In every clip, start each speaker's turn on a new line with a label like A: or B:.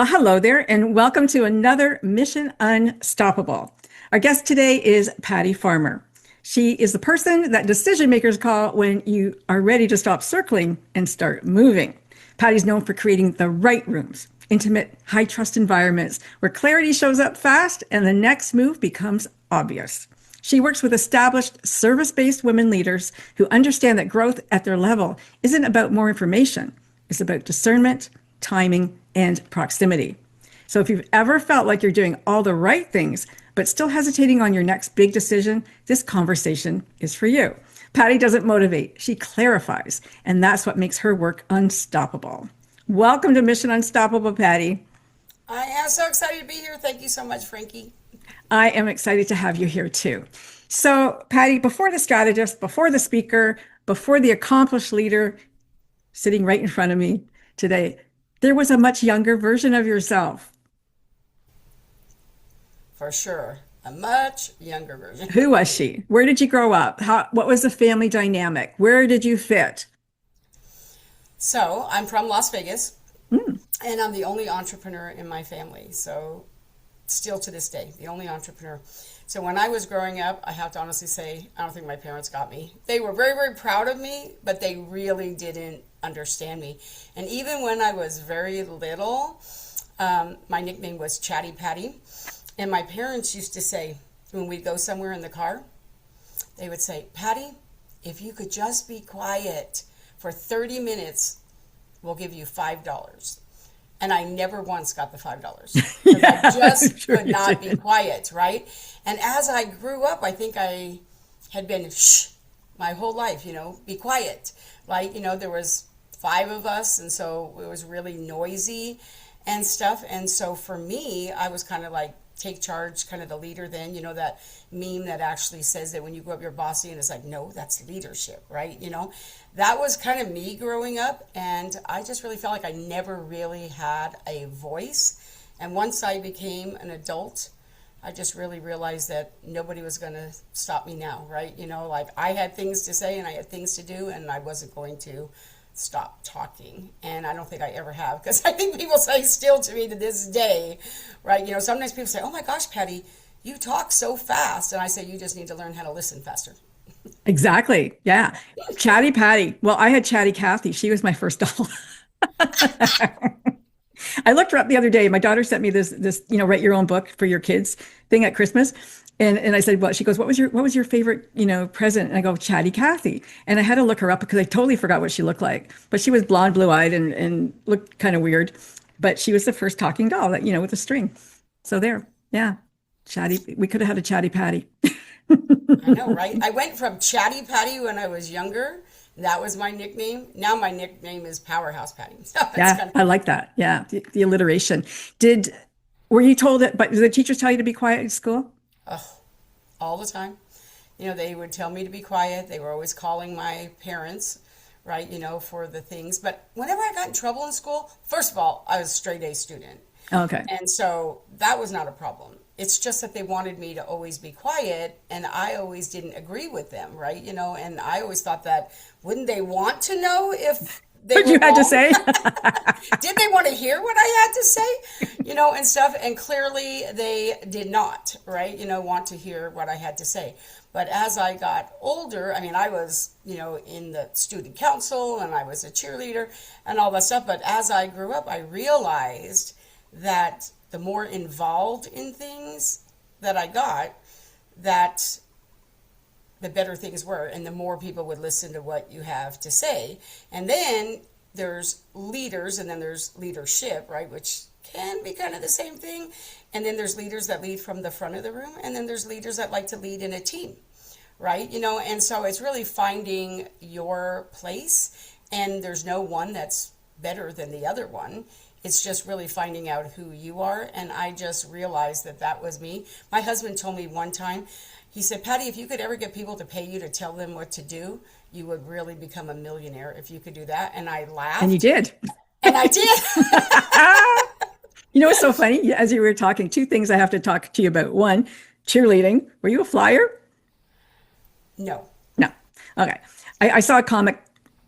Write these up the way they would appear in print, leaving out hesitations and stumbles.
A: Well, hello there, and welcome to another Mission Unstoppable. Our guest today is Patty Farmer. She is the person that decision makers call when you are ready to stop circling and start moving. Patty's known for creating the right rooms, intimate, high trust environments where clarity shows up fast and the next move becomes obvious. She works with established service-based women leaders who understand that growth at their level isn't about more information. It's about discernment, timing, and proximity. So if you've ever felt like you're doing all the right things, but still hesitating on your next big decision, this conversation is for you. Patty doesn't motivate, she clarifies, and that's what makes her work unstoppable. Welcome to Mission Unstoppable, Patty.
B: I am so excited to be here. Thank you so much, Frankie.
A: I am excited to have you here too. So, Patty, before the strategist, before the speaker, before the accomplished leader sitting right in front of me today, there was a much younger version of yourself.
B: For sure. A much younger version.
A: Who was she? Where did you grow up? What was the family dynamic? Where did you fit?
B: So, I'm from Las Vegas,
A: Mm,
B: and I'm the only entrepreneur in my family. So, still to this day, the only entrepreneur. So, when I was growing up, I have to honestly say, I don't think my parents got me. They were very, very proud of me, but they really didn't understand me. And even when I was very little, my nickname was Chatty Patty. And my parents used to say, when we'd go somewhere in the car, they would say, Patty, if you could just be quiet for 30 minutes, we'll give you $5. And I never once got the $5 because
A: yeah,
B: I
A: I'm
B: just
A: sure
B: could
A: you
B: not be
A: did.
B: quiet, right? And as I grew up, I think I had been shh my whole life, be quiet. Like, there was five of us, and so it was really noisy and stuff. And so for me, I was kind of like take charge, kind of the leader then, that meme that actually says that when you grow up, you're bossy, and it's like, no, that's leadership, right? That was kind of me growing up, and I just really felt like I never really had a voice. And once I became an adult, I just really realized that nobody was going to stop me now, right? Like I had things to say and I had things to do, and I wasn't going to stop talking. And I don't think I ever have, because I think people say still to me to this day, right? Sometimes people say, oh my gosh, Patty, you talk so fast. And I say, you just need to learn how to listen faster.
A: Exactly. Yeah. Chatty Patty. Well, I had Chatty Cathy. She was my first doll. I looked her up the other day. My daughter sent me this, write your own book for your kids thing at Christmas. And I said, well, she goes, what was your favorite, present? And I go, Chatty Cathy. And I had to look her up because I totally forgot what she looked like. But she was blonde, blue-eyed and looked kind of weird. But she was the first talking doll that, with a string. So there. Yeah. Chatty. We could have had a Chatty Patty.
B: I know, right? I went from Chatty Patty when I was younger. That was my nickname. Now my nickname is Powerhouse Patty. So it's
A: Yeah,
B: kind of
A: I like that. Yeah. The alliteration. Were you told that, but did the teachers tell you to be quiet at school?
B: all the time. They would tell me to be quiet. They were always calling my parents, right, for the things. But whenever I got in trouble in school, first of all, I was a straight A student.
A: Okay.
B: And so that was not a problem. It's just that they wanted me to always be quiet, and I always didn't agree with them, right? And I always thought that wouldn't they want to know if they
A: What
B: were
A: you had to
B: wrong?
A: say?
B: Did they want to hear what I had to say? And stuff. And clearly they did not, right? Want to hear what I had to say. But as I got older, I mean, I was, in the student council and I was a cheerleader and all that stuff. But as I grew up, I realized that the more involved in things that I got, that the better things were, and the more people would listen to what you have to say. And then there's leaders, and then there's leadership, right, which can be kind of the same thing. And then there's leaders that lead from the front of the room, and then there's leaders that like to lead in a team, right? And so it's really finding your place, and there's no one that's better than the other one. It's just really finding out who you are. And I just realized that that was me. My husband told me one time, he said, Patty, if you could ever get people to pay you to tell them what to do, you would really become a millionaire if you could do that. And I
A: And you
B: laughed.
A: did.
B: And I did.
A: You know what's so funny? As you were talking, two things I have to talk to you about. One, cheerleading. Were you a flyer?
B: No.
A: No. Okay. I saw a comic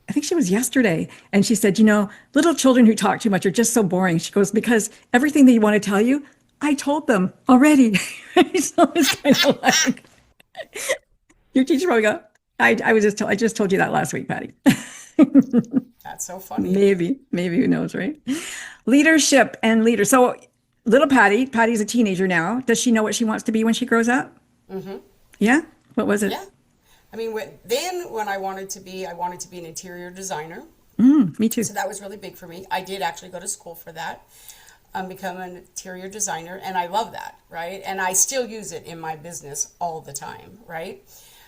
A: I think she was yesterday, and she said, little children who talk too much are just so boring. She goes, because everything they want to tell you, I told them already. So it's kind of like your teacher probably go, I just told you that last week, Patty.
B: That's so funny.
A: Maybe, who knows, right? Leadership and leader. So little Patty's a teenager now. Does she know what she wants to be when she grows up? Yeah. What was it?
B: Yeah. I mean, when I wanted to be an interior designer.
A: Me too.
B: So that was really big for me. I did actually go to school for that, become an interior designer, and I love that, right? And I still use it in my business all the time, right?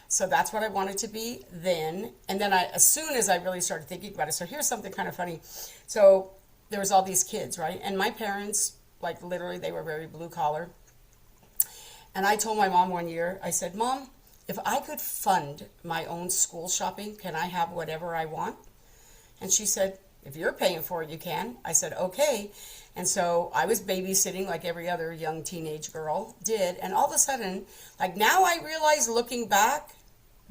B: So that's what I wanted to be then. And then as soon as I really started thinking about it, so here's something kind of funny. So there was all these kids, right? And my parents, like literally, they were very blue collar. And I told my mom one year, I said, Mom, if I could fund my own school shopping, can I have whatever I want? And she said, if you're paying for it, you can. I said, okay. And so I was babysitting like every other young teenage girl did. And all of a sudden, like now I realize looking back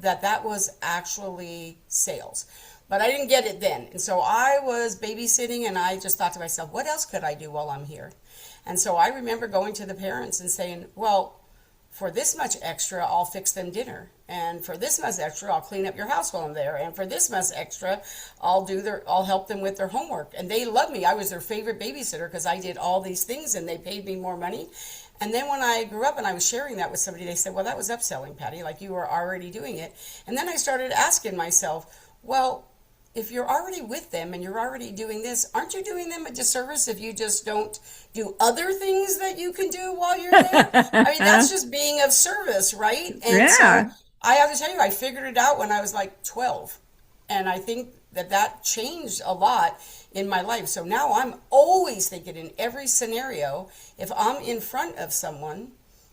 B: that that was actually sales. But I didn't get it then. And so I was babysitting and I just thought to myself, what else could I do while I'm here? And so I remember going to the parents and saying, well, for this much extra, I'll fix them dinner. And for this much extra, I'll clean up your house while I'm there. And for this much extra, I'll help them with their homework. And they loved me. I was their favorite babysitter because I did all these things and they paid me more money. And then when I grew up and I was sharing that with somebody, they said, well, that was upselling, Patty, like you were already doing it. And then I started asking myself, well, if you're already with them and you're already doing this, aren't you doing them a disservice if you just don't do other things that you can do while you're there? I mean, that's just being of service, right? And so
A: Yeah.
B: I have to tell you, I figured it out when I was like 12. And I think that changed a lot in my life. So now I'm always thinking in every scenario, if I'm in front of someone,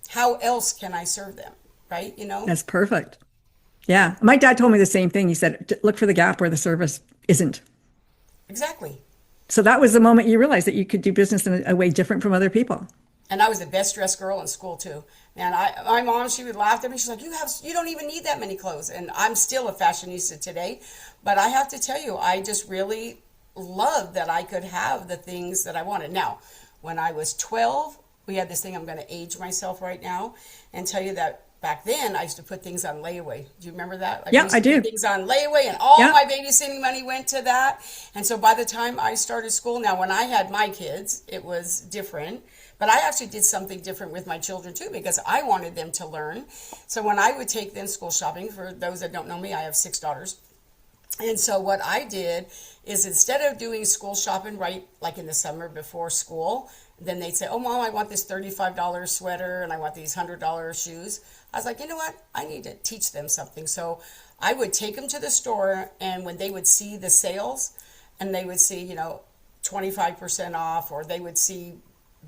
B: how else can I serve them? Right?
A: That's perfect. Yeah. My dad told me the same thing. He said, look for the gap where the service isn't.
B: Exactly.
A: So that was the moment you realized that you could do business in a way different from other people.
B: And I was the best dressed girl in school too. And my mom, she would laugh at me. She's like, you don't even need that many clothes. And I'm still a fashionista today. But I have to tell you, I just really loved that I could have the things that I wanted. Now, when I was 12, we had this thing, I'm going to age myself right now and tell you that back then I used to put things on layaway. Do you remember that? Like
A: Yeah,
B: used
A: I
B: to
A: do.
B: put things on layaway and all
A: Yeah.
B: my babysitting money went to that. And so by the time I started school, now when I had my kids, it was different. But I actually did something different with my children too because I wanted them to learn. So when I would take them school shopping, for those that don't know me, I have 6 daughters. And so what I did is instead of doing school shopping right like in the summer before school, then they'd say, oh, Mom, I want this $35 sweater and I want these $100 shoes. I was like, you know what? I need to teach them something. So I would take them to the store, and when they would see the sales and they would see, 25% off, or they would see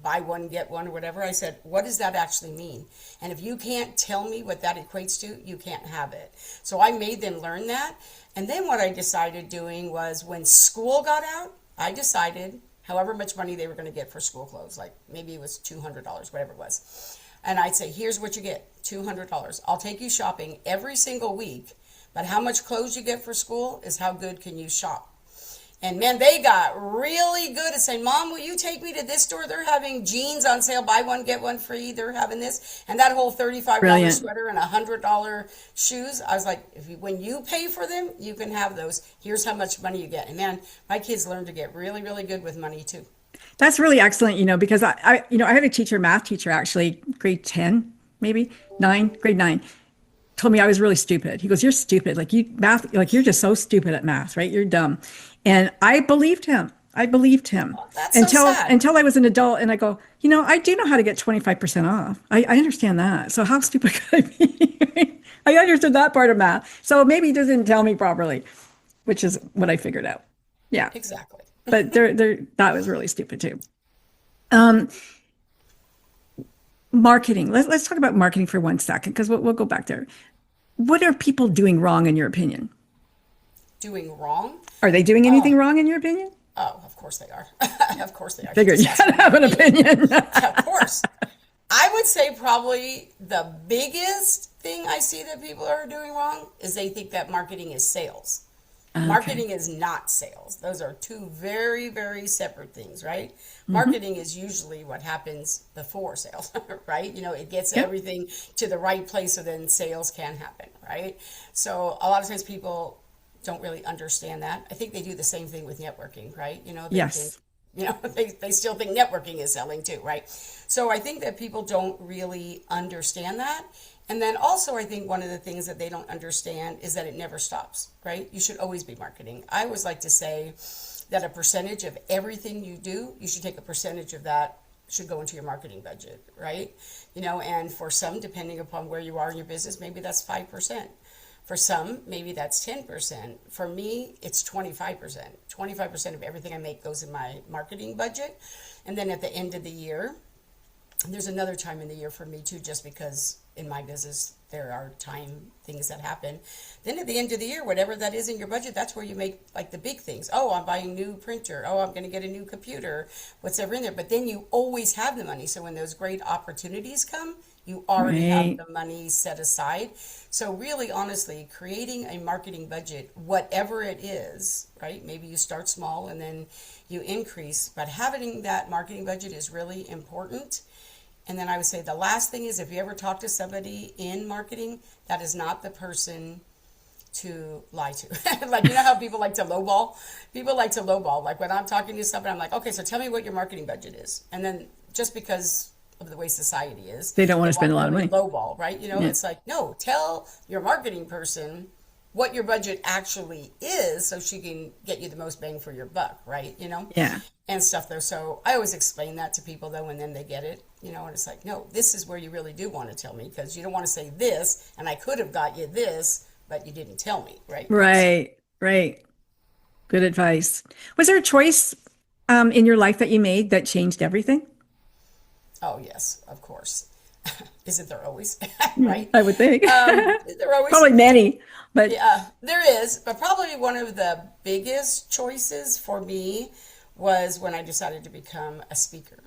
B: buy one, get one, or whatever, I said, what does that actually mean? And if you can't tell me what that equates to, you can't have it. So I made them learn that. And then what I decided doing was when school got out, I decided however much money they were going to get for school clothes, like maybe it was $200, whatever it was. And I'd say, here's what you get, $200. I'll take you shopping every single week, but how much clothes you get for school is how good can you shop. And man, they got really good at saying, Mom, will you take me to this store? They're having jeans on sale, buy one, get one free. They're having this. And that whole $35
A: Brilliant.
B: sweater and $100 shoes. I was like, when you pay for them, you can have those. Here's how much money you get. And man, my kids learned to get really, really good with money too.
A: That's really excellent, because I had a teacher, math teacher, actually, grade 10, maybe grade 9, told me I was really stupid. He goes, you're stupid. Like you're just so stupid at math, right? You're dumb. And I believed him.
B: That's so sad.
A: Until I was an adult and I go, I do know how to get 25% off. I understand that. So how stupid could I be? I understood that part of math. So maybe he didn't tell me properly, which is what I figured out. Yeah.
B: Exactly.
A: But that was really stupid too. Marketing. Let's talk about marketing for 1 second, because we'll go back there. What are people doing wrong in your opinion?
B: Doing wrong?
A: Are they doing anything wrong in your opinion?
B: Oh, of course they are. Of course they are.
A: Figured you gotta have an opinion.
B: Yeah, of course. I would say probably the biggest thing I see that people are doing wrong is they think that marketing is sales.
A: Okay.
B: Marketing is not sales. Those are two very, very separate things, right? Marketing is usually what happens before sales, right? It gets
A: Yep.
B: everything to the right place so then sales can happen, right? So a lot of times people don't really understand that. I think they do the same thing with networking, right? They think,
A: Yes.
B: they still think networking is selling too, right? So I think that people don't really understand that. And then also, I think one of the things that they don't understand is that it never stops, right? You should always be marketing. I always like to say that a percentage of everything you do, you should take a percentage of that should go into your marketing budget, right? And for some, depending upon where you are in your business, maybe that's 5%. For some, maybe that's 10%. For me, it's 25%. 25% of everything I make goes in my marketing budget. And then at the end of the year, there's another time in the year for me too, just because in my business there are time things that happen. Then at the end of the year, whatever that is in your budget, that's where you make like the big things. Oh, I'm buying a new printer. Oh, I'm going to get a new computer. Whatever in there. But then you always have the money. So when those great opportunities come, you already have
A: Right.
B: the money set aside. So really, honestly, creating a marketing budget, whatever it is, right? Maybe you start small and then you increase, but having that marketing budget is really important. And then I would say the last thing is if you ever talk to somebody in marketing, that is not the person to lie to. Like, how people like to lowball? People like to lowball. Like when I'm talking to somebody, I'm like, okay, so tell me what your marketing budget is. And then just because of the way society is,
A: They don't want
B: they
A: to spend
B: want
A: a
B: to
A: lot of
B: really
A: money.
B: lowball, right?
A: Yeah.
B: It's like, no, tell your marketing person what your budget actually is so she can get you the most bang for your buck, right?
A: Yeah.
B: And stuff though. So I always explain that to people though, and then they get it, and it's like, no, this is where you really do want to tell me because you don't want to say this, and I could have got you this, but you didn't tell me, right? So,
A: Right. Right. Good advice. Was there a choice in your life that you made that changed everything?
B: oh yes, of course. Isn't there always,
A: Hmm,
B: right?
A: I would think.
B: There always,
A: Probably many, but
B: yeah, there is, but probably one of the biggest choices for me was when I decided to become a speaker.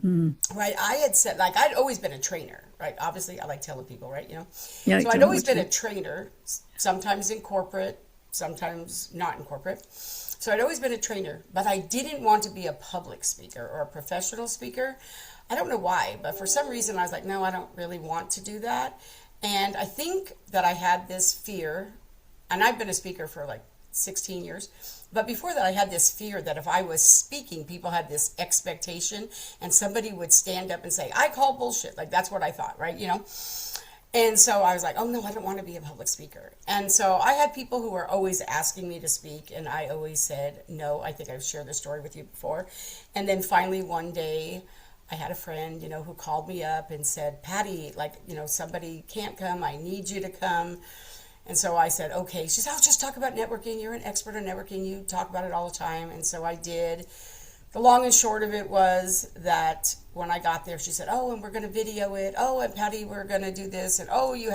B: Right. I had said, like, I'd always been a trainer, right? Obviously, I like telling people, right?
A: yeah, like
B: So I'd
A: tell me
B: always
A: what you
B: been a
A: do.
B: trainer, sometimes in corporate, sometimes not in corporate. So I'd always been a trainer, but I didn't want to be a public speaker or a professional speaker. I don't know why, but for some reason I was like, no, I don't really want to do that. And I think that I had this fear, and I've been a speaker for like 16 years. But before that, I had this fear that if I was speaking, people had this expectation and somebody would stand up and say, I call bullshit. Like, that's what I thought, right? And so I was like, oh no, I don't want to be a public speaker. And so I had people who were always asking me to speak, and I always said no. I think I've shared this story with you before. And then finally one day, I had a friend, who called me up and said, Patty, like, somebody can't come. I need you to come. And so I said, okay. She said, oh, just talk about networking. You're an expert on networking. You talk about it all the time. And so I did. The long and short of it was that when I got there, she said, oh, and we're going to video it. Oh, and Patty, we're going to do this. And oh, you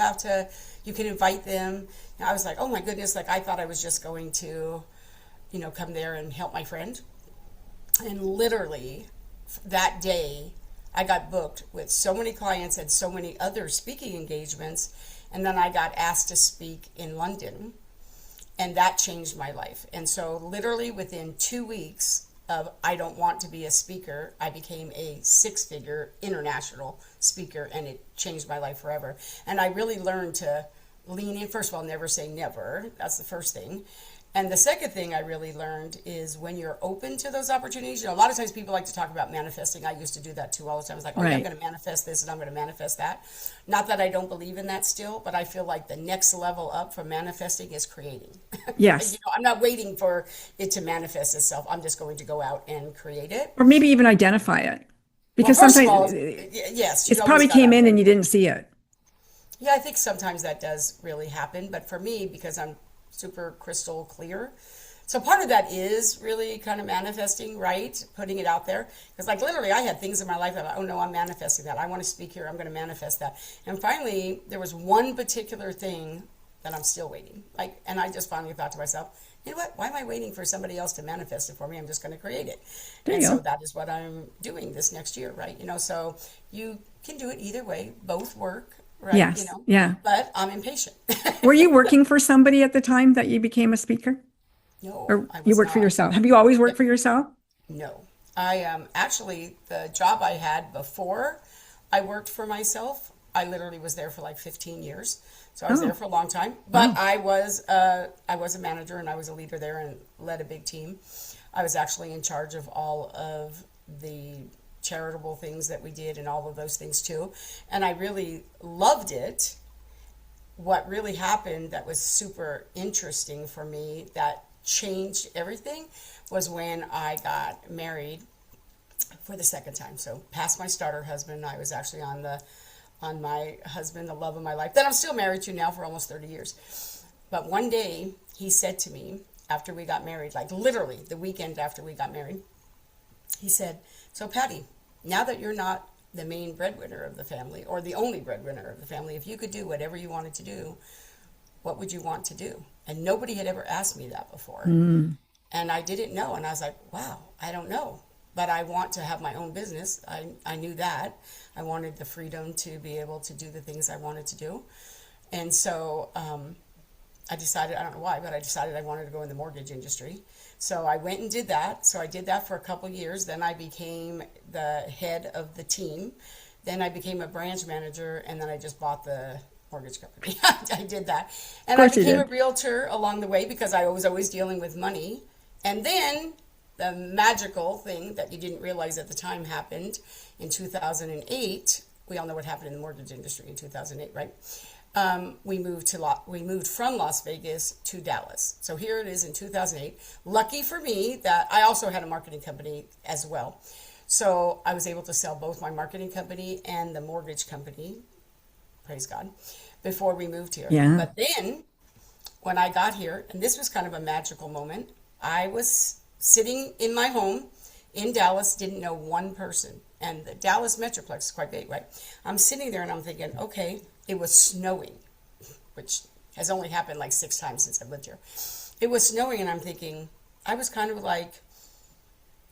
B: can invite them. And I was like, oh my goodness. Like I thought I was just going to, come there and help my friend. And literally that day, I got booked with so many clients and so many other speaking engagements. And then I got asked to speak in London. And that changed my life. And so literally within 2 weeks, of I don't want to be a speaker, I became a six-figure international speaker, and it changed my life forever. And I really learned to lean in. First of all, never say never. That's the first thing. And the second thing I really learned is when you're open to those opportunities, a lot of times people like to talk about manifesting. I used to do that too all the time. I was like, oh, yeah, I'm
A: Right.
B: going to manifest this and I'm going to manifest that. Not that I don't believe in that still, but I feel like the next level up from manifesting is creating.
A: Yes.
B: I'm not waiting for it to manifest itself. I'm just going to go out and create it.
A: Or maybe even identify it.
B: Well,
A: Because
B: first of
A: sometimes
B: all, yes, you
A: it's
B: always
A: probably
B: got
A: came
B: out
A: in
B: there.
A: and you didn't see it.
B: Yeah, I think sometimes that does really happen. But for me, because I'm super crystal clear, so part of that is really kind of manifesting, right? Putting it out there. Because like literally I had things in my life that, oh no, I'm manifesting that. I want to speak here. I'm going to manifest that. And finally, there was one particular thing that I'm still waiting. And I just finally thought to myself, you know what? Why am I waiting for somebody else to manifest it for me? I'm just going to create it.
A: There
B: And
A: you
B: so
A: go.
B: that is what I'm doing this next year, right? So you can do it either way. Both work, right?
A: Yes. Yeah.
B: But I'm impatient.
A: Were you working for somebody at the time that you became a speaker?
B: No,
A: or
B: I
A: you
B: was
A: work for
B: not.
A: yourself? Have you always worked
B: Yep.
A: for yourself?
B: No. I actually, the job I had before I worked for myself, I literally was there for like 15 years. So I was there
A: Oh,
B: for a long time, but
A: wow.
B: I was a manager and I was a leader there and led a big team. I was actually in charge of all of the charitable things that we did and all of those things too. And I really loved it. What really happened that was super interesting for me that changed everything was when I got married for the second time. So past my starter husband, I was actually on my husband, the love of my life, that I'm still married to now for almost 30 years. But one day he said to me after we got married, like literally the weekend after we got married, he said, "So Patty, now that you're not the main breadwinner of the family or the only breadwinner of the family, if you could do whatever you wanted to do, what would you want to do?" And nobody had ever asked me that before.
A: Mm.
B: And I didn't know. And I was like, wow, I don't know. But I want to have my own business. I knew that. I wanted the freedom to be able to do the things I wanted to do. And so I decided, I don't know why, but I decided I wanted to go in the mortgage industry. So I went and did that. So I did that for a couple years. Then I became the head of the team. Then I became a branch manager, and then I just bought the mortgage company. I did that.
A: Of
B: And I
A: course you
B: became a
A: did.
B: realtor along the way because I was always dealing with money. And then the magical thing that you didn't realize at the time happened in 2008. We all know what happened in the mortgage industry in 2008, right? We moved from Las Vegas to Dallas. So here it is in 2008. Lucky for me that I also had a marketing company as well. So I was able to sell both my marketing company and the mortgage company, praise God, before we moved here.
A: Yeah.
B: But then when I got here, and this was kind of a magical moment, I was sitting in my home in Dallas, didn't know one person. And the Dallas Metroplex is quite big, right? I'm sitting there and I'm thinking, okay, it was snowing, which has only happened like 6 times since I've lived here. It was snowing and I'm thinking, I was kind of like,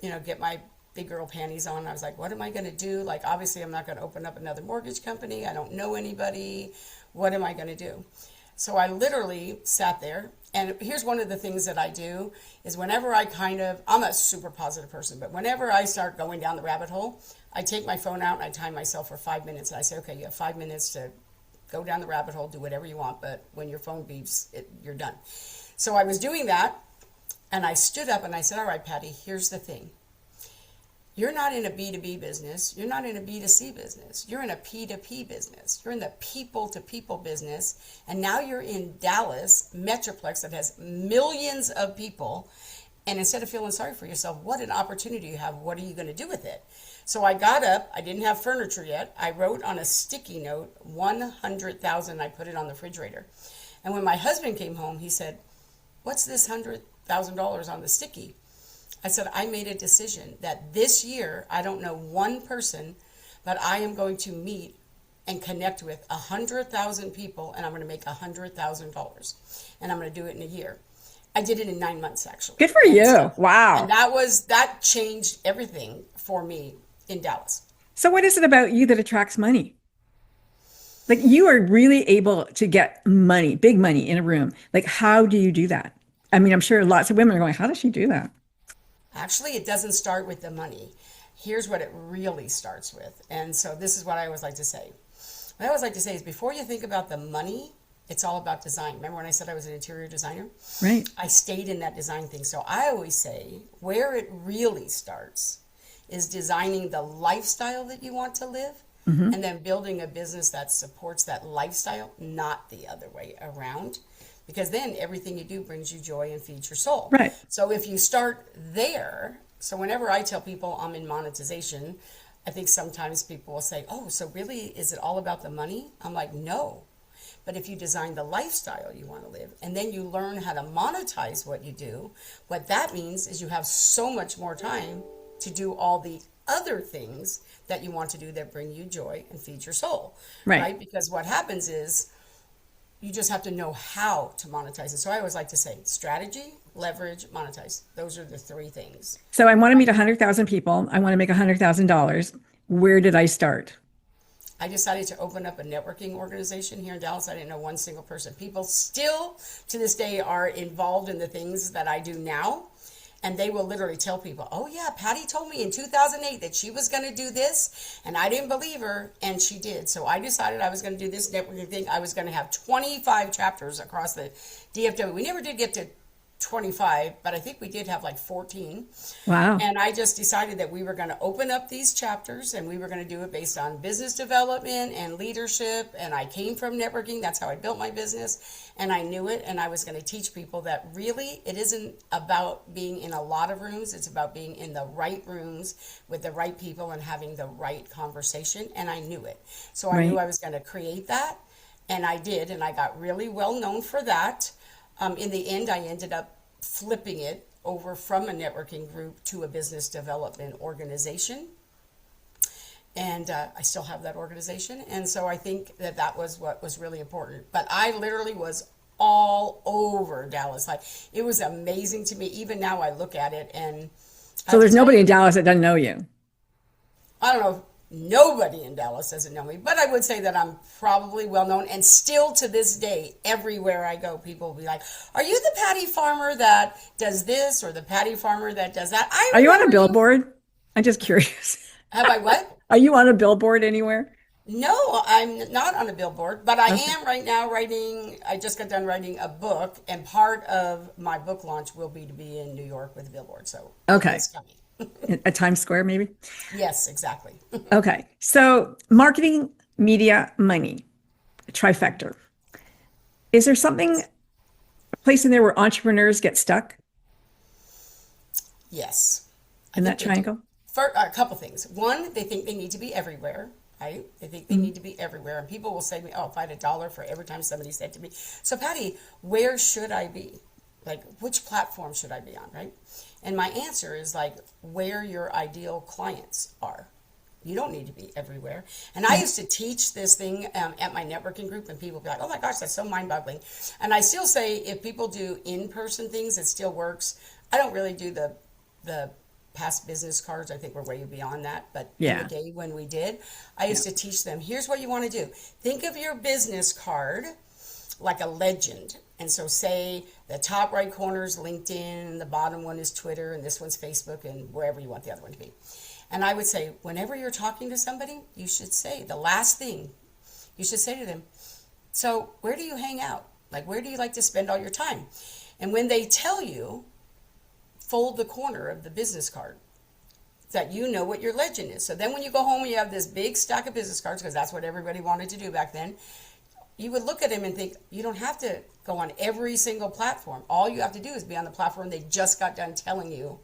B: get my big girl panties on. I was like, what am I going to do? Like, obviously, I'm not going to open up another mortgage company. I don't know anybody. What am I going to do? So I literally sat there. And here's one of the things that I do is whenever I'm a super positive person, but whenever I start going down the rabbit hole, I take my phone out and I time myself for 5 minutes. And I say, okay, you have 5 minutes to go down the rabbit hole, do whatever you want. But when your phone beeps, you're done. So I was doing that. And I stood up and I said, all right, Patty, here's the thing. You're not in a B2B business. You're not in a B2C business. You're in a P2P business. You're in the people to people business. And now you're in Dallas, Metroplex that has millions of people. And instead of feeling sorry for yourself, what an opportunity you have. What are you going to do with it? So I got up. I didn't have furniture yet. I wrote on a sticky note, 100,000. I put it on the refrigerator. And when my husband came home, he said, what's this $100,000 on the sticky? I said, I made a decision that this year, I don't know one person, but I am going to meet and connect with 100,000 people and I'm going to make $100,000 and I'm going to do it in a year. I did it in 9 months actually.
A: Good for
B: And
A: you.
B: so, and
A: Wow.
B: that changed everything for me in Dallas.
A: So what is it about you that attracts money? Like you are really able to get money, big money in a room. Like how do you do that? I mean, I'm sure lots of women are going, how does she do that?
B: Actually, it doesn't start with the money. Here's what it really starts with. And so this is what I always like to say. What I always like to say is before you think about the money, it's all about design. Remember when I said I was an interior designer?
A: Right.
B: I stayed in that design thing. So I always say where it really starts is designing the lifestyle that you want to live
A: Hmm.
B: and then building a business that supports that lifestyle, not the other way around. Because then everything you do brings you joy and feeds your soul.
A: Right.
B: So if you start there, so whenever I tell people I'm in monetization, I think sometimes people will say, oh, so really, is it all about the money? I'm like, no. But if you design the lifestyle you want to live and then you learn how to monetize what you do, what that means is you have so much more time to do all the other things that you want to do that bring you joy and feed your soul,
A: Right.
B: right? Because what happens is you just have to know how to monetize it. So I always like to say strategy, leverage, monetize. Those are the three things.
A: So I want to meet 100,000 people. I want to make $100,000. Where did I start?
B: I decided to open up a networking organization here in Dallas. I didn't know one single person. People still to this day are involved in the things that I do now. And they will literally tell people, oh, yeah, Patty told me in 2008 that she was going to do this. And I didn't believe her. And she did. So I decided I was going to do this networking thing. I was going to have 25 chapters across the DFW. We never did get to 25, but I think we did have like 14.
A: Wow.
B: And I just decided that we were going to open up these chapters and we were going to do it based on business development and leadership. And I came from networking. That's how I built my business. And I knew it. And I was going to teach people that really it isn't about being in a lot of rooms. It's about being in the right rooms with the right people and having the right conversation. And I knew it. So I knew
A: Right.
B: I was going to create that. And I did. And I got really well known for that. In the end, I ended up flipping it over from a networking group to a business development organization. And I still have that organization. And so I think that that was what was really important. But I literally was all over Dallas. Like, it was amazing to me. Even now I look at it and I
A: So
B: have to
A: there's
B: tell
A: nobody
B: you,
A: in Dallas that doesn't know you.
B: I don't know, nobody in Dallas doesn't know me, but I would say that I'm probably well known. And still to this day, everywhere I go, people will be like, are you the Patty Farmer that does this or the Patty Farmer that does that? I
A: Are you on a
B: remember you.
A: billboard? I'm just curious.
B: Have I what?
A: Are you on a billboard anywhere?
B: No, I'm not on a billboard, but I
A: Okay.
B: am right now writing. I just got done writing a book, and part of my book launch will be to be in New York with a billboard. So
A: Okay.
B: it's coming.
A: At Times Square, maybe?
B: Yes, exactly.
A: Okay. So marketing, media, money, trifecta. Is there something, a place in there where entrepreneurs get stuck
B: Yes, I
A: in that
B: think they do.
A: triangle?
B: For a couple things. One, they think they need to be everywhere, right? They think they
A: Mhm.
B: need to be everywhere. And people will say to me, oh, if I had a dollar for every time somebody said to me, so Patty, where should I be? Like, which platform should I be on, right? And my answer is like, where your ideal clients are. You don't need to be everywhere. And I
A: Right.
B: used to teach this thing at my networking group, and people would be like, oh my gosh, that's so mind boggling. And I still say, if people do in person things, it still works. I don't really do the past business cards. I think we're way beyond that. But in the
A: Yeah.
B: day when we did, I
A: Yeah.
B: used to teach them, here's what you want to do. Think of your business card like a legend. And so say the top right corner is LinkedIn, the bottom one is Twitter, and this one's Facebook, and wherever you want the other one to be. And I would say, whenever you're talking to somebody, you should say the last thing you should say to them, so where do you hang out? Like, where do you like to spend all your time? And when they tell you, fold the corner of the business card so that you know what your legend is. So then when you go home and you have this big stack of business cards, because that's what everybody wanted to do back then, you would look at them and think, you don't have to go on every single platform. All you have to do is be on the platform they just got done telling you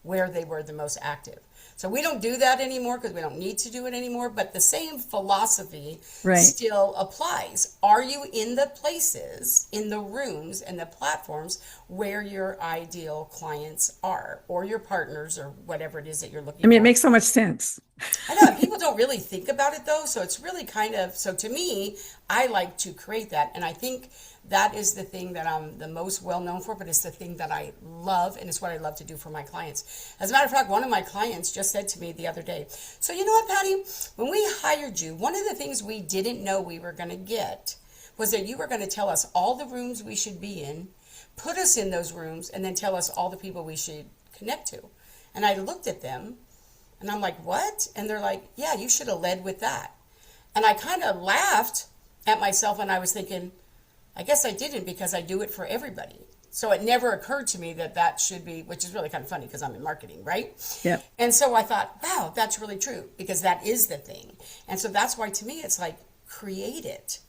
B: where they were the most active. So we don't do that anymore because we don't need to do it anymore, but the same philosophy
A: Right.
B: still applies. Are you in the places, in the rooms and the platforms where your ideal clients are or your partners or whatever it is that you're
A: I
B: looking
A: mean, it
B: for?
A: makes so much sense.
B: I know, and people don't really think about it though, so it's really kind of, so to me, I like to create that, and I think that is the thing that I'm the most well known for, but it's the thing that I love, and it's what I love to do for my clients. As a matter of fact, one of my clients just said to me the other day, so you know what, Patty, when we hired you, one of the things we didn't know we were going to get was that you were going to tell us all the rooms we should be in, put us in those rooms, and then tell us all the people we should connect to. And I looked at them and I'm like, what? And they're like, yeah, you should have led with that. And I kind of laughed at myself and I was thinking, I guess I didn't because I do it for everybody. So it never occurred to me that that should be, which is really kind of funny because I'm in marketing, right?
A: Yep.
B: And so I thought, wow, that's really true because that is the thing. And so that's why to me it's like create it,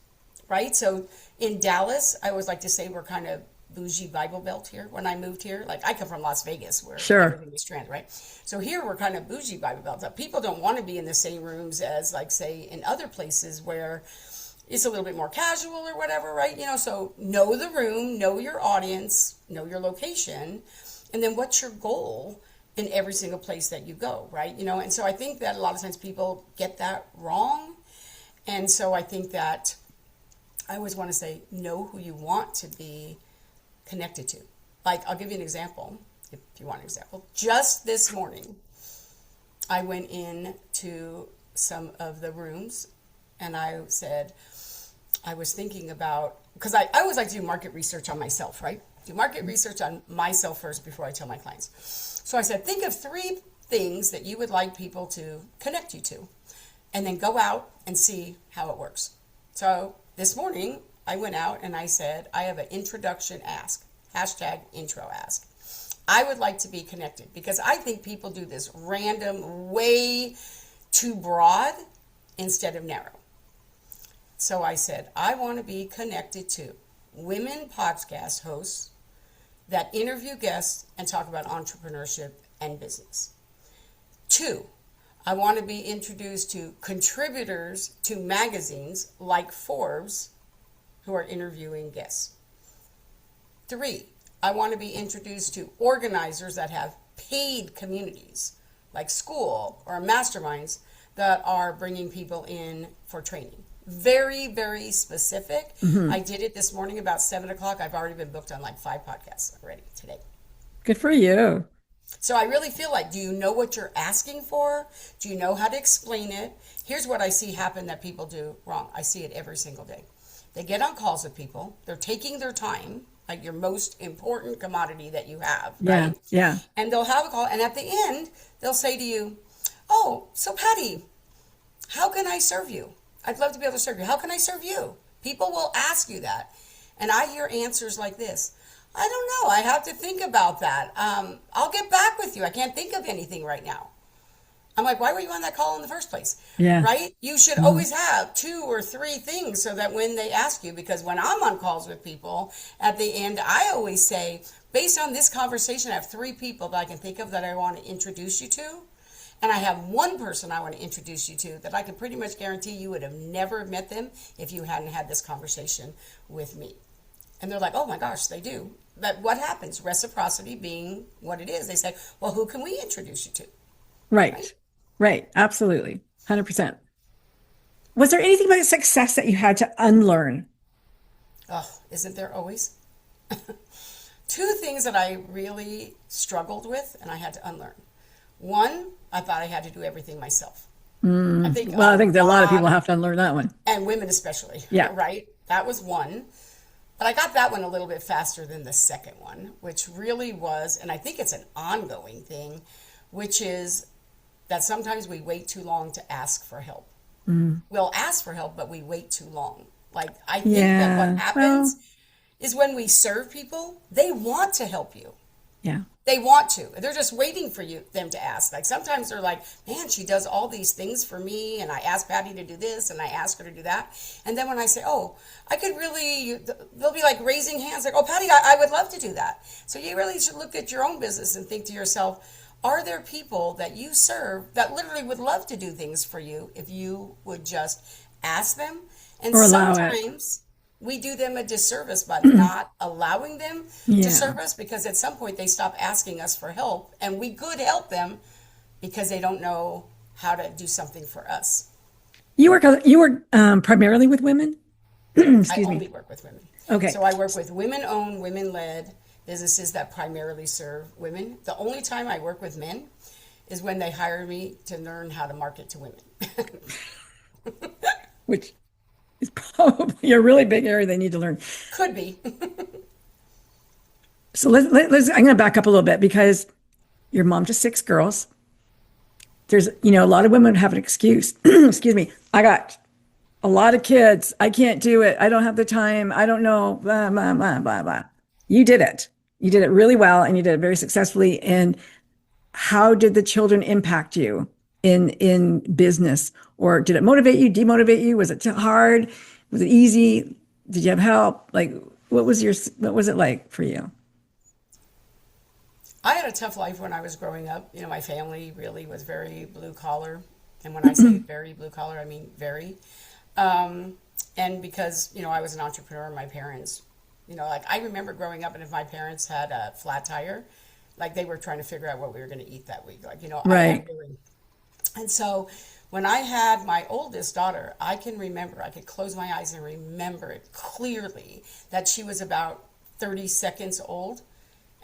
B: right? So in Dallas, I always like to say we're kind of bougie Bible Belt here. When I moved here, like I come from Las Vegas where
A: Sure.
B: everything is trend, right? So here we're kind of bougie Bible Belt. So people don't want to be in the same rooms as like say in other places where it's a little bit more casual or whatever, right? You know, so know the room, know your audience, know your location, and then what's your goal in every single place that you go, right? You know, and so I think that a lot of times people get that wrong. And so I think that I always want to say, know who you want to be connected to. Like, I'll give you an example, if you want an example. Just this morning, I went in to some of the rooms and I said, I was thinking about, because I always like to do market research on myself, right? Do market research on myself first before I tell my clients. So I said, think of 3 things that you would like people to connect you to, and then go out and see how it works. So this morning, I went out and I said, I have an introduction ask, hashtag intro ask. I would like to be connected because I think people do this random, way too broad instead of narrow. So I said, I want to be connected to women podcast hosts that interview guests and talk about entrepreneurship and business. 2, I want to be introduced to contributors to magazines like Forbes who are interviewing guests. 3, I want to be introduced to organizers that have paid communities like school or masterminds that are bringing people in for training. Very, very specific. I did it this morning about 7 o'clock. I've already been booked on like 5 podcasts already today.
A: Good for you.
B: So I really feel like, do you know what you're asking for? Do you know how to explain it? Here's what I see happen that people do wrong. I see it every single day. They get on calls with people. They're taking their time, like your most important commodity that you have,
A: Yeah,
B: right?
A: yeah.
B: And they'll have a call, and at the end, they'll say to you, oh, so Patty, how can I serve you? I'd love to be able to serve you. How can I serve you? People will ask you that. And I hear answers like this. I don't know. I have to think about that. I'll get back with you. I can't think of anything right now. I'm like, why were you on that call in the first place?
A: Yeah.
B: Right? You should always have 2 or 3 things so that when they ask you, because when I'm on calls with people, at the end, I always say, based on this conversation, I have 3 people that I can think of that I want to introduce you to. And I have 1 person I want to introduce you to that I can pretty much guarantee you would have never met them if you hadn't had this conversation with me. And they're like, oh my gosh, they do. But what happens? Reciprocity being what it is. They say, well, who can we introduce you to?
A: Right. Right. Absolutely. 100%. Was there anything about success that you had to unlearn?
B: Oh, isn't there always? 2 things that I really struggled with and I had to unlearn. 1, I thought I had to do everything myself. I think
A: Well, I think that a lot of people have to unlearn that one.
B: and women especially,
A: Yeah.
B: right? That was 1. But I got that one a little bit faster than the second one, which really was, and I think it's an ongoing thing, which is that sometimes we wait too long to ask for help. We'll ask for help, but we wait too long. Like, I think that what
A: Yeah.
B: happens
A: Well,
B: is when we serve people, they want to help you.
A: yeah.
B: They want to. They're just waiting for them to ask. Like sometimes they're like, man, she does all these things for me. And I asked Patty to do this and I asked her to do that. And then when I say, oh, I could really, they'll be like raising hands like, oh, Patty, I would love to do that. So you really should look at your own business and think to yourself, are there people that you serve that literally would love to do things for you if you would just ask them? And
A: Or allow it.
B: sometimes we do them a disservice by not allowing them to
A: Yeah.
B: serve us because at some point they stop asking us for help and we could help them because they don't know how to do something for us.
A: You work primarily with women?
B: I
A: Excuse
B: only
A: me.
B: work with women.
A: Okay.
B: So I work with women-owned, women-led businesses that primarily serve women. The only time I work with men is when they hire me to learn how to market to women.
A: Which is probably a really big area they need to learn.
B: Could be.
A: So let's I'm going to back up a little bit because you're mom to 6 girls. There's, a lot of women have an excuse. Excuse me. I got a lot of kids. I can't do it. I don't have the time. I don't know. Blah, blah, blah, blah, blah. You did it. You did it really well and you did it very successfully. And how did the children impact you in business? Or did it motivate you, demotivate you? Was it too hard? Was it easy? Did you have help? Like, what was it like for you?
B: I had a tough life when I was growing up. My family really was very blue collar. And when I say very blue collar, I mean very. And because, I was an entrepreneur, my parents, like I remember growing up and if my parents had a flat tire, like they were trying to figure out what we were going to eat that week. Like, I
A: Right.
B: had really. And so when I had my oldest daughter, I could close my eyes and remember it clearly that she was about 30 seconds old.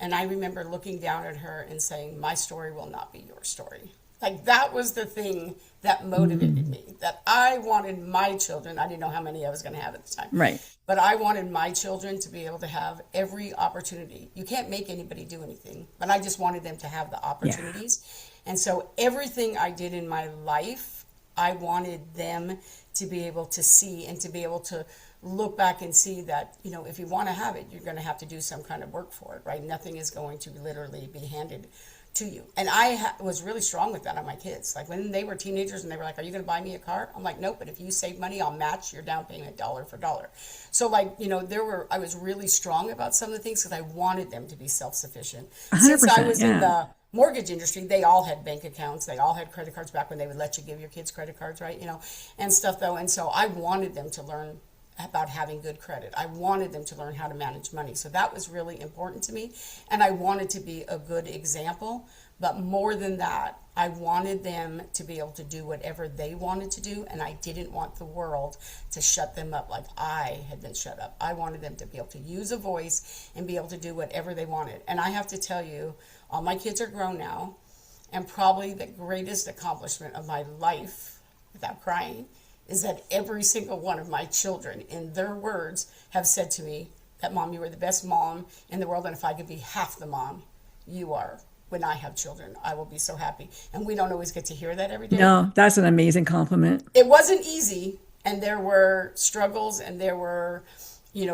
B: And I remember looking down at her and saying, my story will not be your story. Like that was the thing that motivated me. That I wanted my children, I didn't know how many I was going to have at the time,
A: Right.
B: but I wanted my children to be able to have every opportunity. You can't make anybody do anything, but I just wanted them to have the
A: Yeah.
B: opportunities. And so everything I did in my life, I wanted them to be able to see and to be able to look back and see that, if you want to have it, you're going to have to do some kind of work for it, right? Nothing is going to literally be handed to you. And I was really strong with that on my kids. Like when they were teenagers and they were like, "Are you going to buy me a car?" I'm like, "Nope, but if you save money, I'll match your down payment dollar for dollar." So like, I was really strong about some of the things because I wanted them to be self-sufficient. Since I
A: 100%.
B: was in
A: Yeah.
B: the mortgage industry, they all had bank accounts. They all had credit cards back when they would let you give your kids credit cards, right? And stuff though. And so I wanted them to learn about having good credit. I wanted them to learn how to manage money. So that was really important to me. And I wanted to be a good example. But more than that, I wanted them to be able to do whatever they wanted to do. And I didn't want the world to shut them up like I had been shut up. I wanted them to be able to use a voice and be able to do whatever they wanted. And I have to tell you, all my kids are grown now. And probably the greatest accomplishment of my life, without crying, is that every single one of my children, in their words, have said to me that, "Mom, you are the best mom in the world, and if I could be half the mom you are when I have children, I will be so happy." And we don't always get to hear that every day.
A: No, that's an amazing compliment.
B: It wasn't easy, and there were struggles, and there were,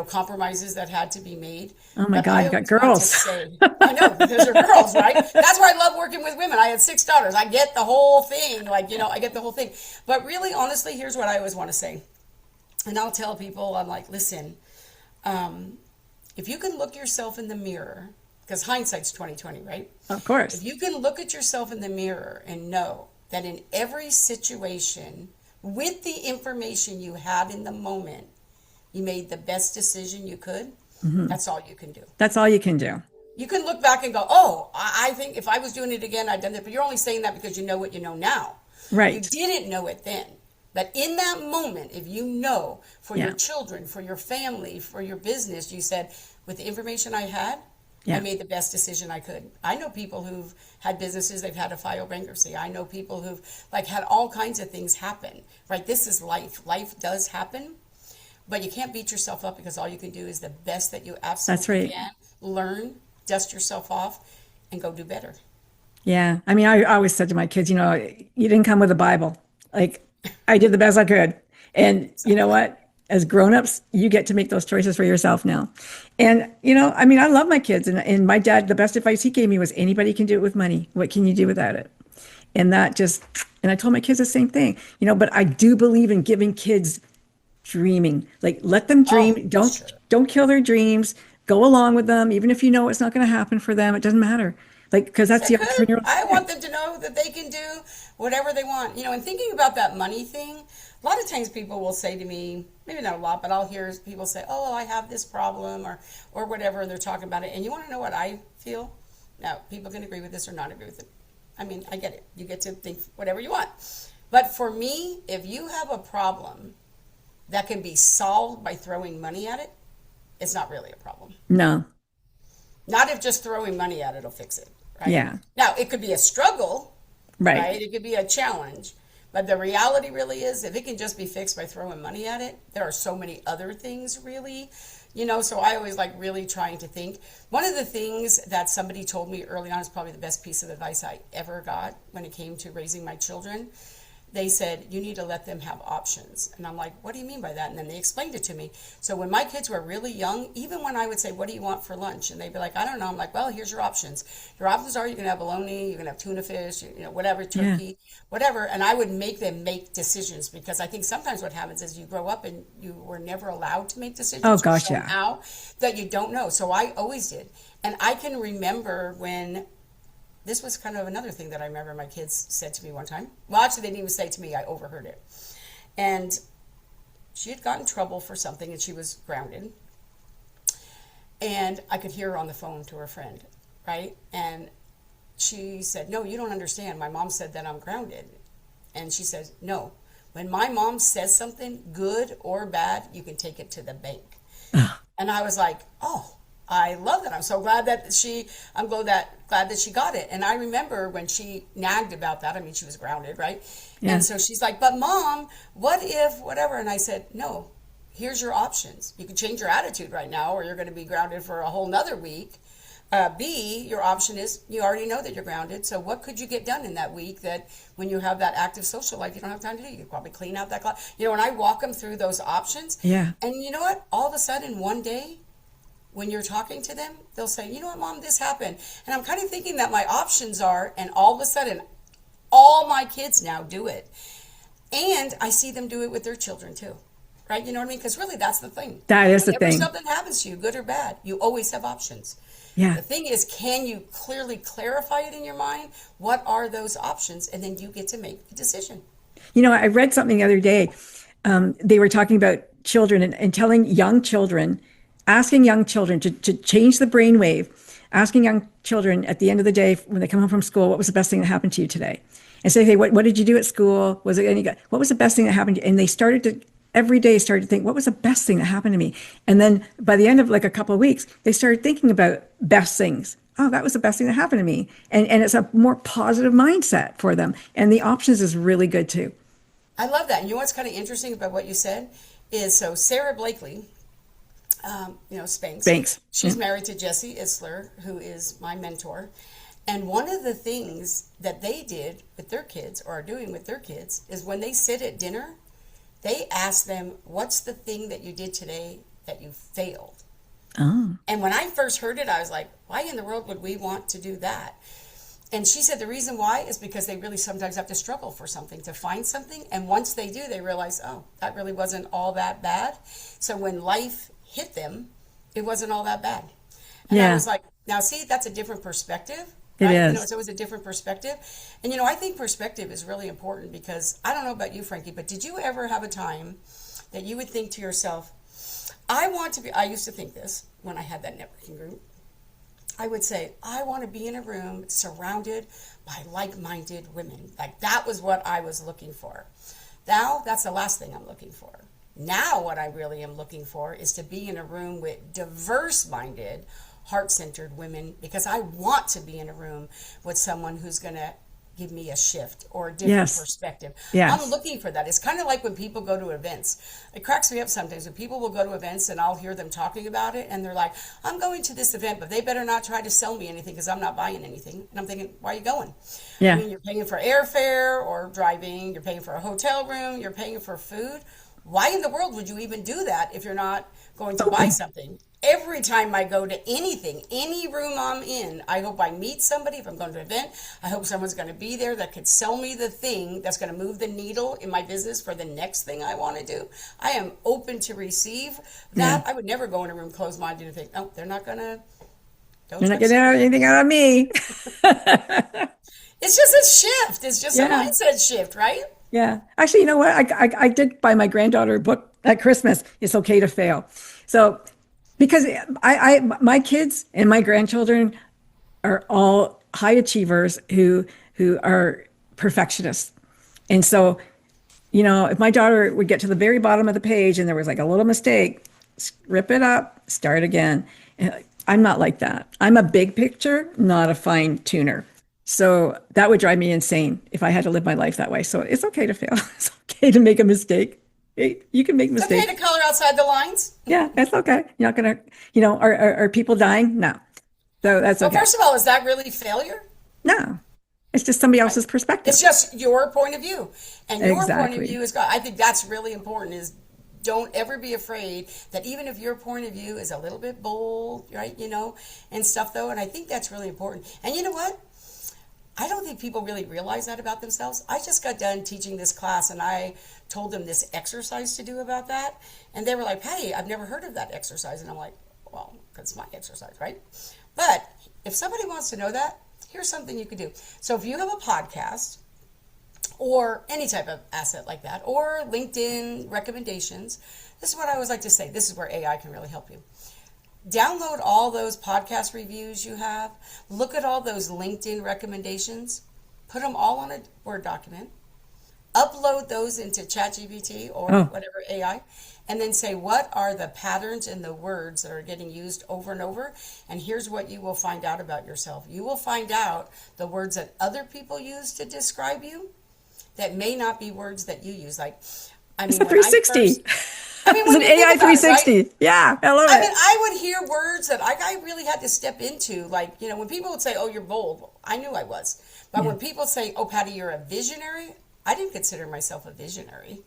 B: compromises that had to be made.
A: Oh my
B: But
A: God,
B: I
A: you got
B: always want to
A: girls.
B: say, I know, because they're girls, right? That's why I love working with women. I had 6 daughters. I get the whole thing. Like, I get the whole thing. But really, honestly, here's what I always want to say. And I'll tell people, I'm like, listen, if you can look yourself in the mirror, because hindsight's 2020, right?
A: Of course.
B: If you can look at yourself in the mirror and know that in every situation, with the information you had in the moment, you made the best decision you could, that's all you can do.
A: That's all you can do.
B: You can look back and go, "Oh, I think if I was doing it again, I'd done that." But you're only saying that because you know what you know now. You
A: Right.
B: didn't know it then. But in that moment, if you know for your
A: Yeah.
B: children, for your family, for your business, you said, "With the information I had, I
A: Yeah.
B: made the best decision I could." I know people who've had businesses, they've had to file bankruptcy. I know people who've had all kinds of things happen, right? This is life. Life does happen, but you can't beat yourself up because all you can do is the best that you
A: That's
B: absolutely
A: right.
B: can. Learn, dust yourself off, and go do better.
A: Yeah. I mean, I always said to my kids, you didn't come with a Bible. Like, I did the best I could. And you know
B: Exactly.
A: what? As grown-ups, you get to make those choices for yourself now. And, I mean, I love my kids. And my dad, the best advice he gave me was anybody can do it with money. What can you do without it? And that just, and I told my kids the same thing, but I do believe in giving kids dreaming. Like, let them
B: Oh,
A: dream.
B: for
A: Don't
B: sure.
A: don't kill their dreams. Go along with them, even if you know it's not going to happen for them. It doesn't matter. Like, because that's
B: It
A: the
B: could.
A: entrepreneurial
B: I
A: spirit.
B: want them to know that they can do whatever they want. And thinking about that money thing, a lot of times people will say to me, maybe not a lot, but I'll hear people say, "Oh, I have this problem," or whatever, and they're talking about it. And you want to know what I feel? Now, people can agree with this or not agree with it. I mean, I get it. You get to think whatever you want. But for me, if you have a problem that can be solved by throwing money at it, it's not really a problem.
A: No.
B: Not if just throwing money at it will fix it, right?
A: Yeah.
B: Now, it could be a struggle,
A: Right.
B: right? It could be a challenge. But the reality really is, if it can just be fixed by throwing money at it, there are so many other things, really. So I always like really trying to think. One of the things that somebody told me early on is probably the best piece of advice I ever got when it came to raising my children. They said, "You need to let them have options." And I'm like, "What do you mean by that?" And then they explained it to me. So when my kids were really young, even when I would say, "What do you want for lunch?" And they'd be like, "I don't know." I'm like, "Well, here's your options. Your options are you can have bologna, you can have tuna fish, whatever,
A: Yeah.
B: turkey, whatever." And I would make them make decisions because I think sometimes what happens is you grow up and you were never allowed to make
A: Oh
B: decisions or
A: gosh,
B: shown
A: yeah.
B: how that you don't know. So I always did. And I can remember when this was kind of another thing that I remember my kids said to me one time. Well, actually, they didn't even say it to me. I overheard it. And she had gotten in trouble for something and she was grounded. And I could hear her on the phone to her friend, right? And she said, "No, you don't understand. My mom said that I'm grounded." And she said, "No. When my mom says something, good or bad, you can take it to the bank." And I was like, "Oh, I love that. I'm so glad that glad that she got it. And I remember when she nagged about that. I mean, she was grounded, right?
A: Yeah.
B: And so she's like, "But mom, what if whatever?" And I said, "No, here's your options. You can change your attitude right now, or you're going to be grounded for a whole nother week. B, your option is you already know that you're grounded. So what could you get done in that week that when you have that active social life, you don't have time to do? You could probably clean out that closet. And I walk them through those options.
A: Yeah.
B: And you know what? All of a sudden, one day, when you're talking to them, they'll say, you know what, mom, this happened. And I'm kind of thinking that my options are, and all of a sudden, all my kids now do it. And I see them do it with their children too. Right? You know what I mean? Because really, that's the thing.
A: That is the
B: Whenever
A: thing.
B: something happens to you, good or bad, you always have options.
A: Yeah.
B: The thing is, can you clearly clarify it in your mind? What are those options? And then you get to make the decision.
A: I read something the other day. They were talking about children and telling young children, asking young children to change the brainwave, asking young children at the end of the day when they come home from school, what was the best thing that happened to you today? And say, hey, what did you do at school? Was it any good? What was the best thing that happened to you? And they every day started to think, what was the best thing that happened to me? And then by the end of like a couple of weeks, they started thinking about best things. Oh, that was the best thing that happened to me. And it's a more positive mindset for them. And the options is really good too.
B: I love that. And you know what's kind of interesting about what you said is so Sarah Blakely, Spanx.
A: Thanks.
B: She's married to Jesse Isler, who is my mentor. And one of the things that they did with their kids or are doing with their kids is when they sit at dinner, they ask them, what's the thing that you did today that you failed?
A: Oh.
B: And when I first heard it, I was like, why in the world would we want to do that? And she said the reason why is because they really sometimes have to struggle for something, to find something. And once they do, they realize, oh, that really wasn't all that bad. So when life hit them, it wasn't all that bad. And I was like, now see, that's a different perspective. Right?
A: It is.
B: It's always a different perspective. And, I think perspective is really important because I don't know about you, Frankie, but did you ever have a time that you would think to yourself, I used to think this when I had that networking group. I would say, I want to be in a room surrounded by like-minded women. Like that was what I was looking for. Now, that's the last thing I'm looking for. Now, what I really am looking for is to be in a room with diverse-minded, heart-centered women because I want to be in a room with someone who's going to give me a shift or a different perspective.
A: Yes.
B: I'm looking for that. It's kind of like when people go to events. It cracks me up sometimes when people will go to events and I'll hear them talking about it and they're like, I'm going to this event, but they better not try to sell me anything because I'm not buying anything. And I'm thinking, why are you going?
A: Yeah.
B: I mean, you're paying for airfare or driving, you're paying for a hotel room, you're paying for food. Why in the world would you even do that if you're not going to buy something? Every time I go to anything, any room I'm in, I hope I meet somebody. If I'm going to an event, I hope someone's going to be there that could sell me the thing that's going to move the needle in my business for the next thing I want to do. I am open to receive that. I would never go in a room closed-minded and think, oh, they're not going to.
A: They're not getting anything out of me.
B: It's just a shift. It's just a mindset shift, right?
A: Yeah. Actually, you know what? I did buy my granddaughter a book at Christmas. It's okay to fail. So because my kids and my grandchildren are all high achievers who are perfectionists. And so, if my daughter would get to the very bottom of the page and there was like a little mistake, rip it up, start again. And I'm not like that. I'm a big picture, not a fine tuner. So that would drive me insane if I had to live my life that way. So it's okay to fail. It's okay to make a mistake. You can make mistakes.
B: Okay to color outside the lines.
A: Yeah, that's okay. You're not gonna, are people dying? No. So that's okay.
B: Well, first of all, is that really failure?
A: No, it's just somebody else's perspective.
B: It's just your point of view. And your point
A: Exactly.
B: of view is, I think that's really important is don't ever be afraid that even if your point of view is a little bit bold, right, and stuff though. And I think that's really important. And you know what? I don't think people really realize that about themselves. I just got done teaching this class and I told them this exercise to do about that. And they were like, Patty, I've never heard of that exercise. And I'm like, well, that's my exercise, right? But if somebody wants to know that, here's something you could do. So if you have a podcast or any type of asset like that, or LinkedIn recommendations, this is what I always like to say. This is where AI can really help you. Download all those podcast reviews you have. Look at all those LinkedIn recommendations. Put them all on a Word document. upload those into ChatGPT or
A: Oh,
B: whatever AI, and then say, what are the patterns in the words that are getting used over and over? And here's what you will find out about yourself. You will find out the words that other people use to describe you that may not be words that you use. Like, I
A: it's
B: mean,
A: a
B: when I
A: 360.
B: first, I mean,
A: It's
B: when
A: an
B: you think
A: AI
B: about it, right?
A: 360. Yeah, I love
B: I mean,
A: it.
B: I would hear words that I really had to step into. Like, when people would say, oh, you're bold, I knew I was. But
A: Yeah.
B: when people say, oh, Patty, you're a visionary, I didn't consider myself a visionary.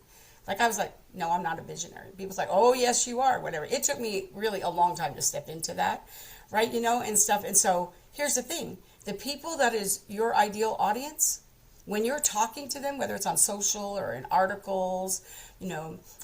B: Like, I was like, no, I'm not a visionary. People's like, oh, yes, you are, whatever. It took me really a long time to step into that, right? And stuff. And so here's the thing, the people that is your ideal audience, when you're talking to them, whether it's on social or in articles,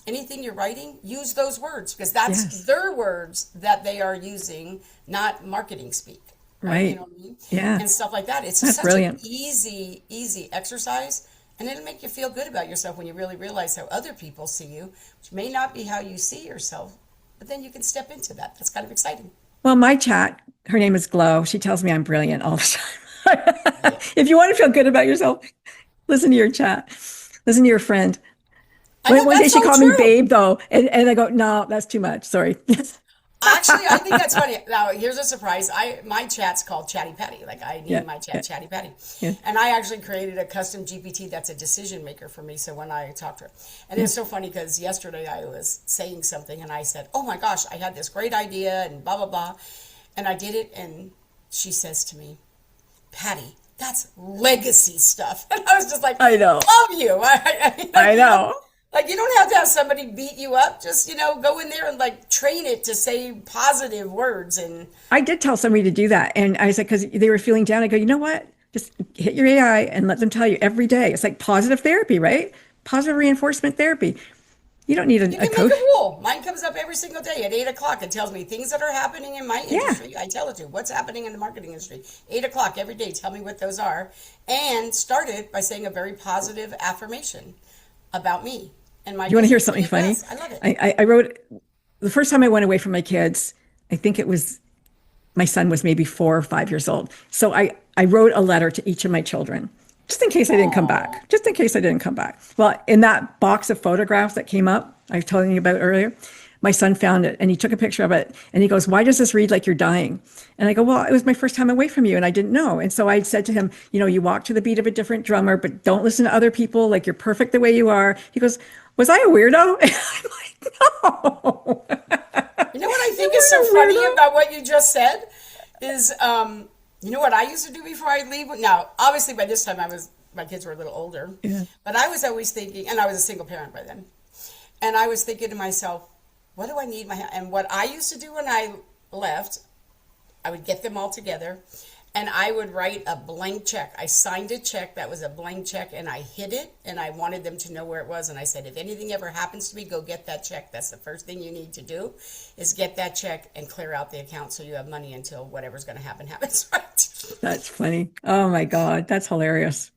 B: anything you're writing, use those words because that's
A: Yes.
B: their words that they are using, not marketing speak, right? You know
A: Right.
B: what I mean?
A: Yeah.
B: And stuff like that. It's just
A: That's
B: such an
A: brilliant.
B: easy exercise. And it'll make you feel good about yourself when you really realize how other people see you, which may not be how you see yourself, but then you can step into that. That's kind of exciting.
A: Well, my chat, her name is Glow. She tells me I'm brilliant all the time.
B: Yeah.
A: If you want to feel good about yourself, listen to your chat. Listen to your friend.
B: I know
A: One day
B: that's
A: she
B: so
A: called me
B: true.
A: babe though, and I go, no, that's too much. Sorry.
B: Actually, I think that's funny. Now, here's a surprise. My chat's called Chatty Patty. Like I
A: Yeah,
B: named my
A: yeah,
B: chat Chatty Patty,
A: yeah,
B: and I actually created a custom GPT that's a decision maker for me. So when I talk to her, and
A: yeah.
B: it's so funny because yesterday I was saying something and I said, "Oh my gosh, I had this great idea," and blah blah blah, and I did it, and she says to me, "Patty, that's legacy stuff," and I was just like,
A: I know.
B: "Love you."
A: I
B: Like
A: know.
B: you don't have to have somebody beat you up. Just go in there and like train it to say positive words and
A: I did tell somebody to do that. And I said, because they were feeling down, I go, you know what? Just hit your AI and let them tell you every day. It's like positive therapy, right? Positive reinforcement therapy. You don't need
B: you
A: a
B: can make a
A: coach.
B: rule. Mine comes up every single day at 8 o'clock. It tells me things that are happening in my
A: Yeah.
B: industry. I tell it to what's happening in the marketing industry. 8 o'clock every day. Tell me what those are. And start it by saying a very positive affirmation about me and my
A: You want to hear
B: business. And
A: something
B: it
A: funny?
B: does. I love it.
A: I wrote the first time I went away from my kids, I think it was my son was maybe 4 or 5 years old. So I wrote a letter to each of my children, just in case I didn't come
B: Oh,
A: back, just in case I didn't come back. Well, in that box of photographs that came up, I was telling you about earlier, my son found it and he took a picture of it and he goes, why does this read like you're dying? And I go, well, it was my first time away from you and I didn't know. And so I said to him, you walk to the beat of a different drummer, but don't listen to other people. Like you're perfect the way you are. He goes, was I a weirdo? And I'm like, no,
B: you know what I
A: you
B: think is so
A: weren't a
B: funny
A: weirdo.
B: about what you just said is, you know what I used to do before I leave? Now, obviously by this time my kids were a little older,
A: Yeah.
B: but I was always thinking, and I was a single parent by then, and I was thinking to myself, what do I need and what I used to do when I left, I would get them all together and I would write a blank check. I signed a check that was a blank check and I hid it and I wanted them to know where it was. And I said, if anything ever happens to me, go get that check. That's the first thing you need to do is get that check and clear out the account so you have money until whatever's going to happen happens, right?
A: That's funny. Oh my God, that's hilarious.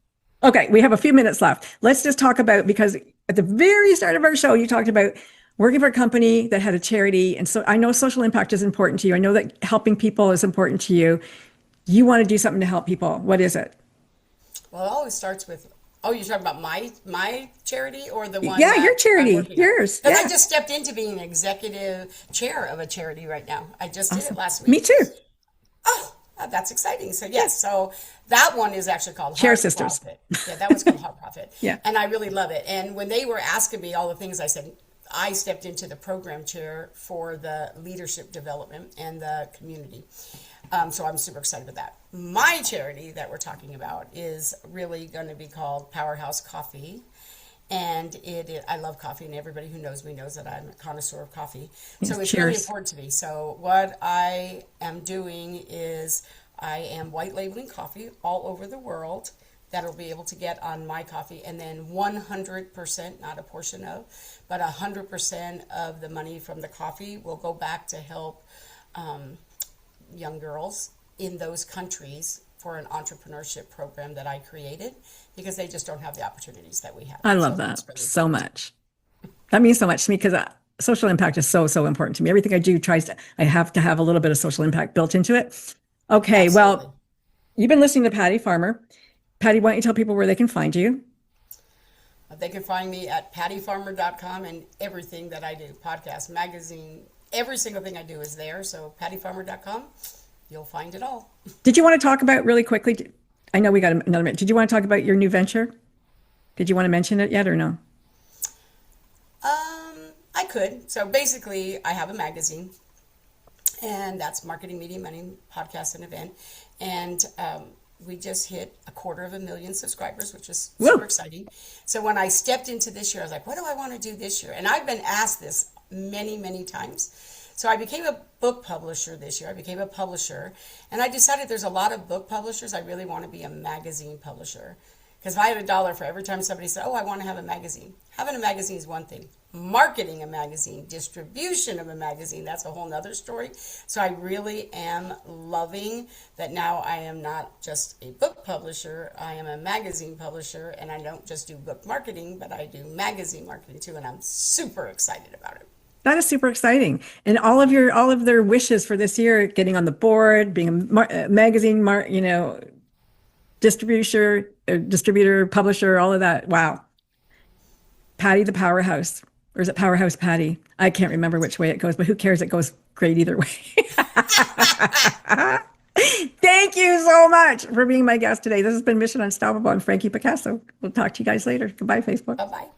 A: Okay, we have a few minutes left. Let's just talk about because at the very start of our show, you talked about working for a company that had a charity. And so I know social impact is important to you. I know that helping people is important to you. You want to do something to help people. What is it?
B: Well, it always starts with, oh, you're talking about my charity or the one
A: Yeah, your
B: that I'm
A: charity,
B: working at?
A: yours.
B: Because I
A: Yeah,
B: just stepped into being executive chair of a charity right now. I just did it
A: awesome.
B: last
A: Me
B: week.
A: too.
B: Oh, that's exciting. So
A: Yeah,
B: yes, so that one is actually called
A: Share
B: Hard
A: Sisters.
B: Profit. Yeah, that one's called Hard Profit,
A: Yeah,
B: and I really love it. And when they were asking me all the things, I said I stepped into the program chair for the leadership development and the community. So I'm super excited with that. My charity that we're talking about is really going to be called Powerhouse Coffee. And I love coffee, and everybody who knows me knows that I'm a connoisseur of coffee.
A: yes,
B: So it's really
A: cheers.
B: important to me. So what I am doing is I am white labeling coffee all over the world that'll be able to get on my coffee, and then 100%, not a portion of, but 100% of the money from the coffee will go back to help um, young girls in those countries for an entrepreneurship program that I created because they just don't have the opportunities that we have.
A: I love
B: So
A: that
B: that's really
A: so
B: important to me.
A: much. That means so much to me because social impact is so, so important to me. Everything I do I have to have a little bit of social impact built into it. Okay,
B: Absolutely.
A: well, you've been listening to Patty Farmer. Patty, why don't you tell people where they can find you?
B: They can find me at pattyfarmer.com, and everything that I do, podcast, magazine, every single thing I do is there. So pattyfarmer.com, you'll find it all.
A: Did you want to talk about really quickly? I know we got another minute. Did you want to talk about your new venture? Did you want to mention it yet or no?
B: I could. So basically, I have a magazine, and that's Marketing, Media, Money, Podcast, and Event. And we just hit 250,000 subscribers, which is super
A: Woo!
B: exciting. So when I stepped into this year, I was like, what do I want to do this year? And I've been asked this many, many times. So I became a book publisher this year. I became a publisher. And I decided there's a lot of book publishers. I really want to be a magazine publisher. Because if I had $1 for every time somebody said, oh, I want to have a magazine. Having a magazine is one thing. Marketing a magazine, distribution of a magazine, that's a whole nother story. So I really am loving that now I am not just a book publisher, I am a magazine publisher, and I don't just do book marketing, but I do magazine marketing too, and I'm super excited about it.
A: That is super exciting. And all of their wishes for this year, getting on the board, being a magazine, distributor, publisher, all of that. Wow. Patty the powerhouse. Or is it Powerhouse Patty? I can't remember which way it goes, but who cares? It goes great either way. Thank you so much for being my guest today. This has been Mission Unstoppable. I'm Frankie Picasso. We'll talk to you guys later. Goodbye, Facebook.
B: Bye-bye.